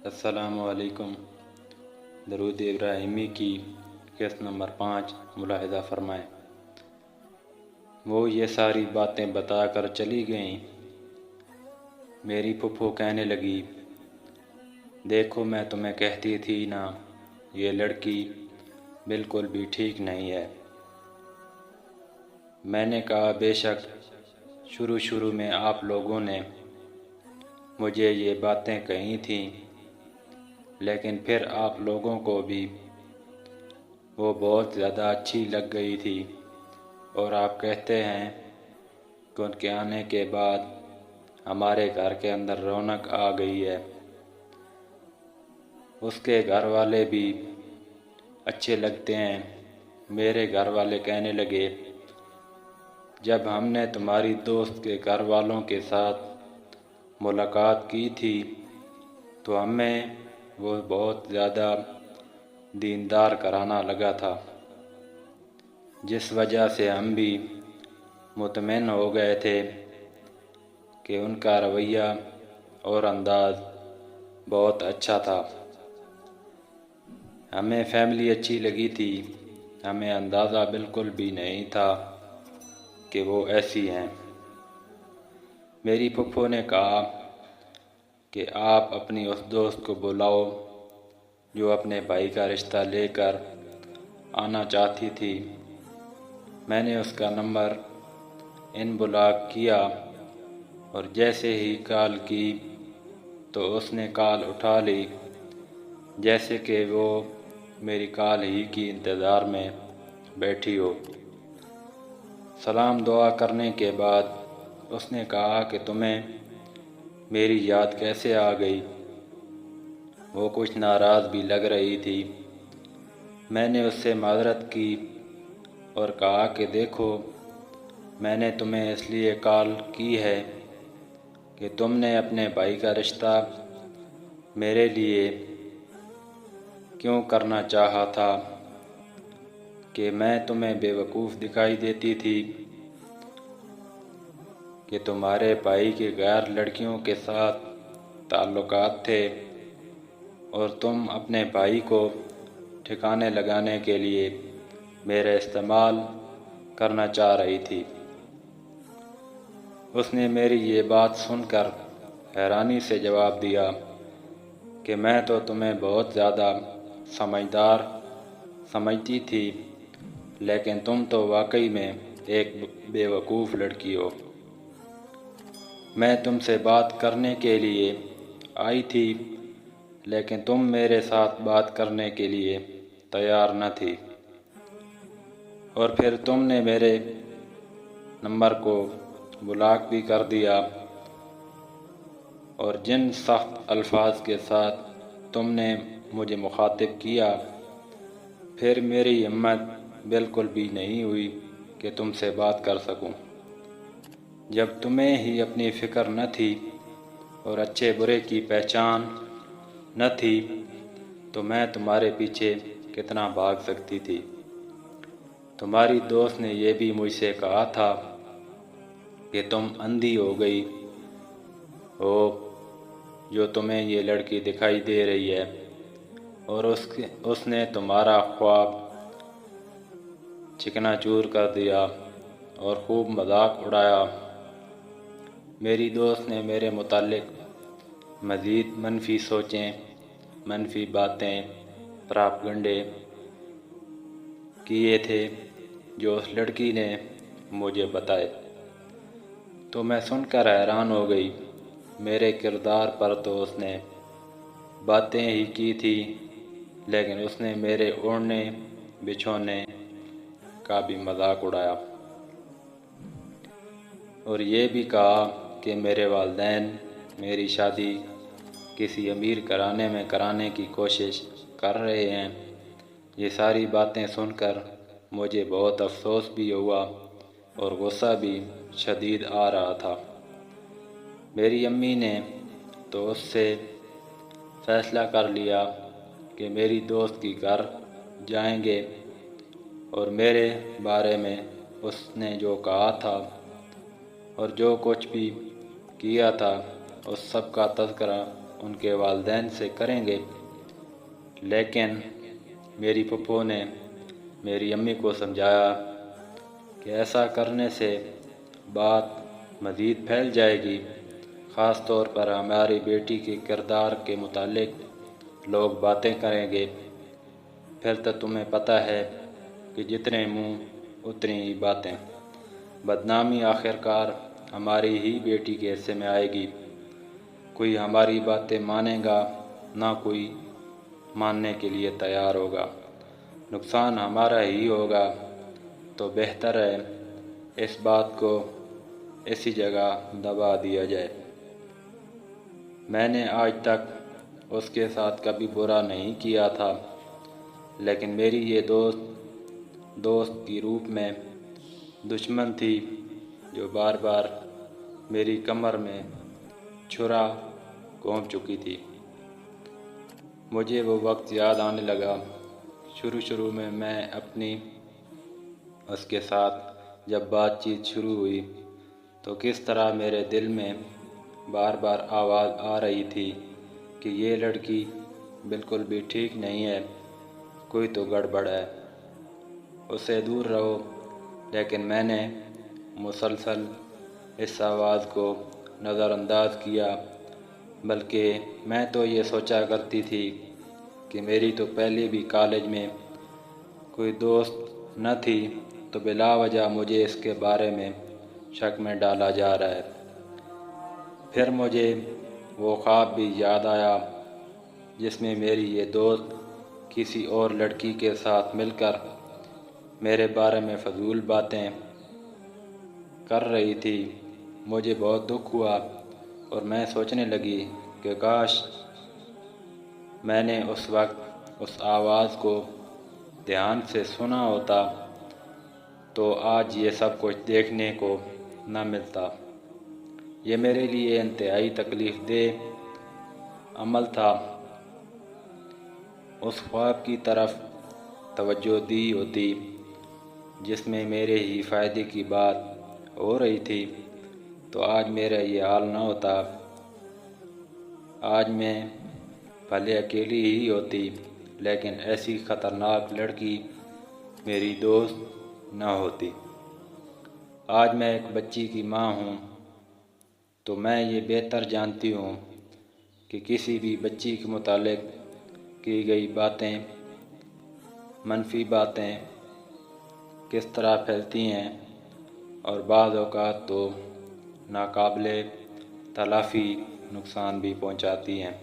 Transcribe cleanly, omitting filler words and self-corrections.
السلام علیکم۔ درود ابراہیمی کی قسط نمبر 5 ملاحظہ فرمائیں۔ وہ یہ ساری باتیں بتا کر چلی گئیں۔ میری پھپھو کہنے لگی، دیکھو میں تمہیں کہتی تھی نا، یہ لڑکی بالکل بھی ٹھیک نہیں ہے۔ میں نے کہا بے شک شروع میں آپ لوگوں نے مجھے یہ باتیں کہی تھیں، لیکن پھر آپ لوگوں کو بھی وہ بہت زیادہ اچھی لگ گئی تھی، اور آپ کہتے ہیں کہ ان کے آنے کے بعد ہمارے گھر کے اندر رونق آ گئی ہے۔ اس کے گھر والے بھی اچھے لگتے ہیں۔ میرے گھر والے کہنے لگے، جب ہم نے تمہاری دوست کے گھر والوں کے ساتھ ملاقات کی تھی تو ہمیں وہ بہت زیادہ دیندار گھرانہ لگا تھا، جس وجہ سے ہم بھی مطمئن ہو گئے تھے کہ ان کا رویہ اور انداز بہت اچھا تھا۔ ہمیں فیملی اچھی لگی تھی، ہمیں اندازہ بالکل بھی نہیں تھا کہ وہ ایسی ہیں۔ میری پھپھو نے کہا کہ آپ اپنی اس دوست کو بلاؤ جو اپنے بھائی کا رشتہ لے کر آنا چاہتی تھی۔ میں نے اس کا نمبر ان بلاک کیا، اور جیسے ہی کال کی تو اس نے کال اٹھا لی، جیسے کہ وہ میری کال ہی کی انتظار میں بیٹھی ہو۔ سلام دعا کرنے کے بعد اس نے کہا کہ تمہیں میری یاد کیسے آ گئی؟ وہ کچھ ناراض بھی لگ رہی تھی۔ میں نے اس سے معذرت کی اور کہا کہ دیکھو، میں نے تمہیں اس لیے کال کی ہے کہ تم نے اپنے بھائی کا رشتہ میرے لیے کیوں کرنا چاہا تھا کہ میں تمہیں بے وقوف دکھائی دیتی تھی کہ تمہارے بھائی کے غیر لڑکیوں کے ساتھ تعلقات تھے، اور تم اپنے بھائی کو ٹھکانے لگانے کے لیے میرا استعمال کرنا چاہ رہی تھی۔ اس نے میری یہ بات سن کر حیرانی سے جواب دیا کہ میں تو تمہیں بہت زیادہ سمجھدار سمجھتی تھی، لیکن تم تو واقعی میں ایک بے وقوف لڑکی ہو۔ میں تم سے بات کرنے کے لیے آئی تھی، لیکن تم میرے ساتھ بات کرنے کے لیے تیار نہ تھی، اور پھر تم نے میرے نمبر کو بلاک بھی کر دیا، اور جن سخت الفاظ کے ساتھ تم نے مجھے مخاطب کیا، پھر میری ہمت بالکل بھی نہیں ہوئی کہ تم سے بات کر سکوں۔ جب تمہیں ہی اپنی فکر نہ تھی اور اچھے برے کی پہچان نہ تھی تو میں تمہارے پیچھے کتنا بھاگ سکتی تھی؟ تمہاری دوست نے یہ بھی مجھ سے کہا تھا کہ تم اندھی ہو گئی ہو جو تمہیں یہ لڑکی دکھائی دے رہی ہے، اور اس نے تمہارا خواب چکنا چور کر دیا اور خوب مذاق اڑایا۔ میری دوست نے میرے متعلق مزید منفی سوچیں، منفی باتیں، پراپگنڈے کیے تھے جو اس لڑکی نے مجھے بتائے، تو میں سن کر حیران ہو گئی۔ میرے کردار پر تو اس نے باتیں ہی کی تھی، لیکن اس نے میرے اوڑھنے بچھونے کا بھی مذاق اڑایا، اور یہ بھی کہا کہ میرے والدین میری شادی کسی امیر گھرانے میں کرانے کی کوشش کر رہے ہیں۔ یہ ساری باتیں سن کر مجھے بہت افسوس بھی ہوا اور غصہ بھی شدید آ رہا تھا۔ میری امی نے تو اس سے فیصلہ کر لیا کہ میری دوست کی گھر جائیں گے، اور میرے بارے میں اس نے جو کہا تھا اور جو کچھ بھی کیا تھا اس سب کا تذکرہ ان کے والدین سے کریں گے، لیکن میری پھپھو نے میری امی کو سمجھایا کہ ایسا کرنے سے بات مزید پھیل جائے گی، خاص طور پر ہماری بیٹی کے کردار کے متعلق لوگ باتیں کریں گے، پھر تو تمہیں پتہ ہے کہ جتنے منہ اتنی ہی باتیں، بدنامی آخرکار ہماری ہی بیٹی کے حصے میں آئے گی، کوئی ہماری باتیں مانے گا، نہ کوئی ماننے کے لیے تیار ہوگا، نقصان ہمارا ہی ہوگا، تو بہتر ہے اس بات کو اسی جگہ دبا دیا جائے۔ میں نے آج تک اس کے ساتھ کبھی برا نہیں کیا تھا، لیکن میری یہ دوست کی روپ میں دشمن تھی جو بار بار میری کمر میں چھرا گھونپ چکی تھی۔ مجھے وہ وقت یاد آنے لگا، شروع میں اپنی اس کے ساتھ جب بات چیت شروع ہوئی تو کس طرح میرے دل میں بار بار آواز آ رہی تھی کہ یہ لڑکی بالکل بھی ٹھیک نہیں ہے، کوئی تو گڑبڑ ہے، اس سے دور رہو، لیکن میں نے مسلسل اس آواز کو نظر انداز کیا، بلکہ میں تو یہ سوچا کرتی تھی کہ میری تو پہلے بھی کالج میں کوئی دوست نہ تھی، تو بلا وجہ مجھے اس کے بارے میں شک میں ڈالا جا رہا ہے۔ پھر مجھے وہ خواب بھی یاد آیا جس میں میری یہ دوست کسی اور لڑکی کے ساتھ مل کر میرے بارے میں فضول باتیں کر رہی تھی۔ مجھے بہت دکھ ہوا اور میں سوچنے لگی کہ کاش میں نے اس وقت اس آواز کو دھیان سے سنا ہوتا تو آج یہ سب کچھ دیکھنے کو نہ ملتا۔ یہ میرے لیے انتہائی تکلیف دہ عمل تھا۔ اس خواب کی طرف توجہ دی ہوتی جس میں میرے ہی فائدے کی بات ہو رہی تھی تو آج میرا یہ حال نہ ہوتا، آج میں بھلے اکیلی ہی ہوتی لیکن ایسی خطرناک لڑکی میری دوست نہ ہوتی۔ آج میں ایک بچی کی ماں ہوں تو میں یہ بہتر جانتی ہوں کہ کسی بھی بچی کے متعلق کی گئی باتیں، منفی باتیں کس طرح پھیلتی ہیں اور بعض اوقات تو ناقابل تلافی نقصان بھی پہنچاتی ہیں۔